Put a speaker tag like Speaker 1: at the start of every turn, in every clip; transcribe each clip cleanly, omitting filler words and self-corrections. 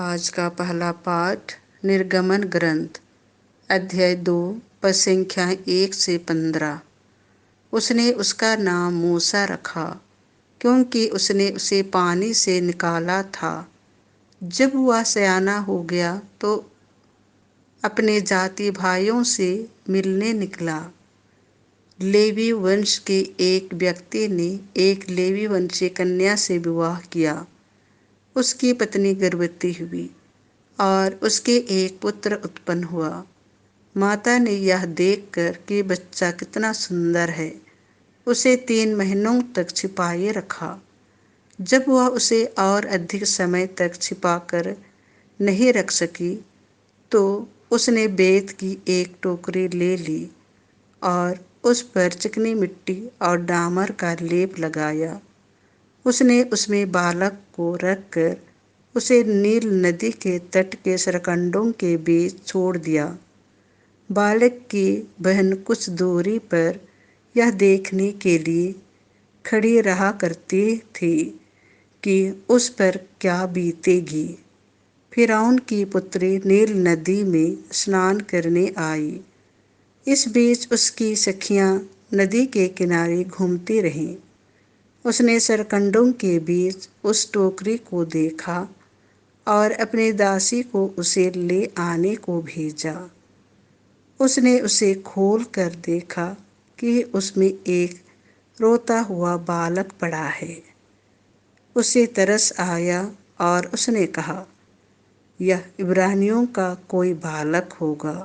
Speaker 1: आज का पहला पाठ निर्गमन ग्रंथ अध्याय 2 पद संख्या 1 से 15। उसने उसका नाम मूसा रखा क्योंकि उसने उसे पानी से निकाला था। जब वह सयाना हो गया तो अपने जाति भाइयों से मिलने निकला। लेवी वंश के एक व्यक्ति ने एक लेवी वंशी कन्या से विवाह किया। उसकी पत्नी गर्भवती हुई और उसके एक पुत्र उत्पन्न हुआ। माता ने यह देखकर कि बच्चा कितना सुंदर है, उसे 3 महीनों तक छिपाए रखा। जब वह उसे और अधिक समय तक छिपाकर नहीं रख सकी तो उसने बेत की एक टोकरी ले ली और उस पर चिकनी मिट्टी और डामर का लेप लगाया। उसने उसमें बालक को रखकर उसे नील नदी के तट के सरकंडों के बीच छोड़ दिया। बालक की बहन कुछ दूरी पर यह देखने के लिए खड़ी रहा करती थी कि उस पर क्या बीतेगी। फिरौन की पुत्री नील नदी में स्नान करने आई। इस बीच उसकी सखियां नदी के किनारे घूमती रहीं। उसने सरकंडों के बीच उस टोकरी को देखा और अपनी दासी को उसे ले आने को भेजा। उसने उसे खोल कर देखा कि उसमें एक रोता हुआ बालक पड़ा है। उसे तरस आया और उसने कहा, यह इब्रानियों का कोई बालक होगा।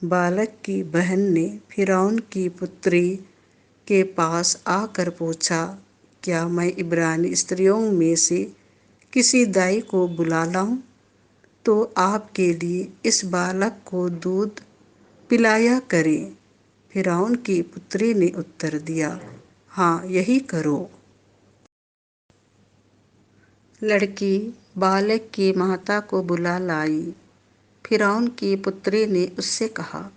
Speaker 1: बालक की बहन ने फिरौन की पुत्री के पास आकर पूछा, क्या मैं इब्रानी स्त्रियों में से किसी दाई को बुला लाऊं तो आपके लिए इस बालक को दूध पिलाया करें। फिरौन की पुत्री ने उत्तर दिया, हाँ, यही करो। लड़की बालक की माता को बुला लाई। फिरौन की पुत्री ने उससे कहा,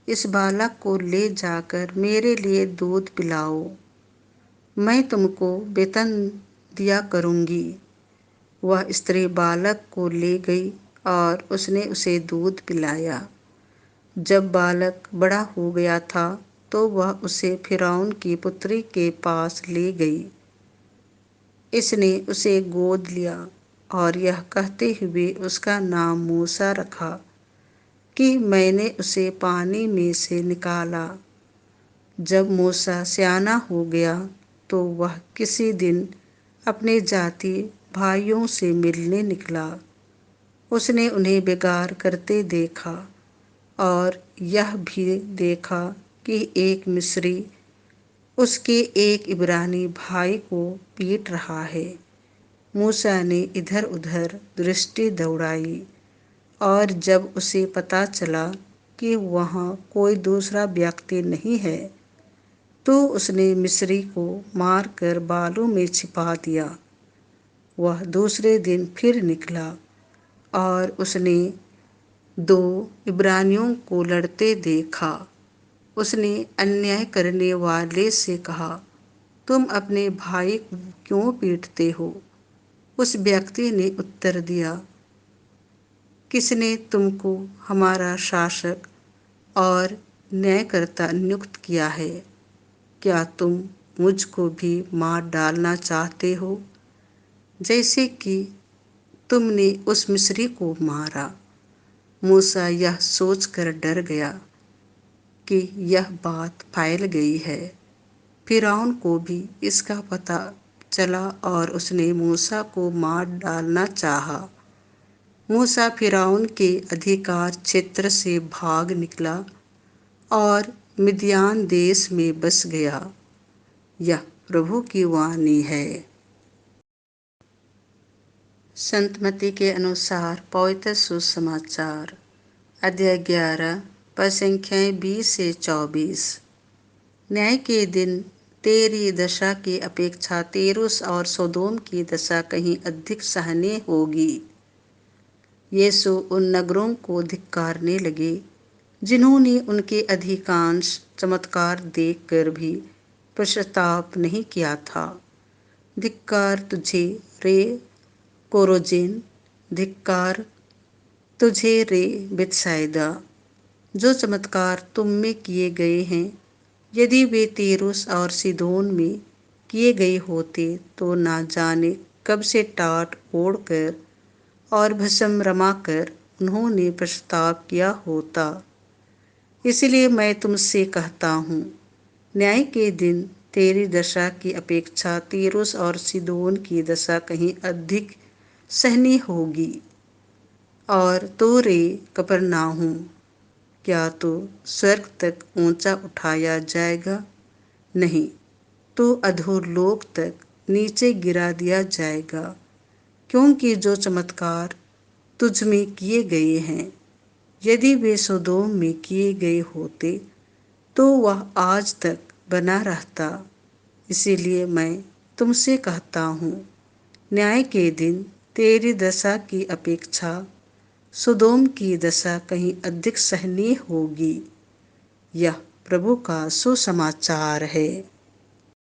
Speaker 1: इस बालक को ले जाकर मेरे लिए दूध पिलाओ, मैं तुमको वेतन दिया करूँगी। वह स्त्री बालक को ले गई और उसने उसे दूध पिलाया। जब बालक बड़ा हो गया था तो वह उसे फिरौन की पुत्री के पास ले गई। इसने उसे गोद लिया और यह कहते हुए उसका नाम मूसा रखा कि मैंने उसे पानी में से निकाला। जब मूसा सयाना हो गया तो वह किसी दिन अपने जाति भाइयों से मिलने निकला। उसने उन्हें बेगार करते देखा और यह भी देखा कि एक मिस्री उसके एक इब्रानी भाई को पीट रहा है। मूसा ने इधर उधर दृष्टि दौड़ाई और जब उसे पता चला कि वहाँ कोई दूसरा व्यक्ति नहीं है तो उसने मिस्री को मारकर बालू में छिपा दिया। वह दूसरे दिन फिर निकला और उसने 2 इब्रानियों को लड़ते देखा। उसने अन्याय करने वाले से कहा, तुम अपने भाई को क्यों पीटते हो? उस व्यक्ति ने उत्तर दिया, किसने तुमको हमारा शासक और न्यायकर्ता नियुक्त किया है? क्या तुम मुझको भी मार डालना चाहते हो जैसे कि तुमने उस मिस्री को मारा? मूसा यह सोचकर डर गया कि यह बात फैल गई है। फिरौन को भी इसका पता चला और उसने मूसा को मार डालना चाहा। मूसा फिरौन के अधिकार क्षेत्र से भाग निकला और मिद्यान देश में बस गया। यह प्रभु की वाणी है। संत मत्ती के अनुसार पवित्र सुसमाचार अध्याय 11 पद संख्याएं 20 से 24। न्याय के दिन तेरी दशा की अपेक्षा तीरुस और सोदोम की दशा कहीं अधिक सहनीय होगी। यीशु उन नगरों को धिक्कारने लगे जिन्होंने उनके अधिकांश चमत्कार देखकर भी पश्चाताप नहीं किया था। धिक्कार तुझे रे कोरोजिन, धिक्कार तुझे रे बेतसाइदा, जो चमत्कार तुम में किए गए हैं, यदि वे तीरुस और सीदोन में किए गए होते तो ना जाने कब से टाट ओढ़कर और भस्म रमाकर उन्होंने पछतावा किया होता। इसलिए मैं तुमसे कहता हूँ, न्याय के दिन तेरी दशा की अपेक्षा तीरुस और सीदोन की दशा कहीं अधिक सहनीय होगी। और तो रे कफरनाहूम, क्या तो स्वर्ग तक ऊंचा उठाया जाएगा? नहीं, तो अधोलोक तक नीचे गिरा दिया जाएगा। क्योंकि जो चमत्कार तुझ में किए गए हैं, यदि वे सोदोम में किए गए होते तो वह आज तक बना रहता। इसीलिए मैं तुमसे कहता हूँ, न्याय के दिन तेरी दशा की अपेक्षा सोदोम की दशा कहीं अधिक सहनीय होगी। यह प्रभु का सुसमाचार है।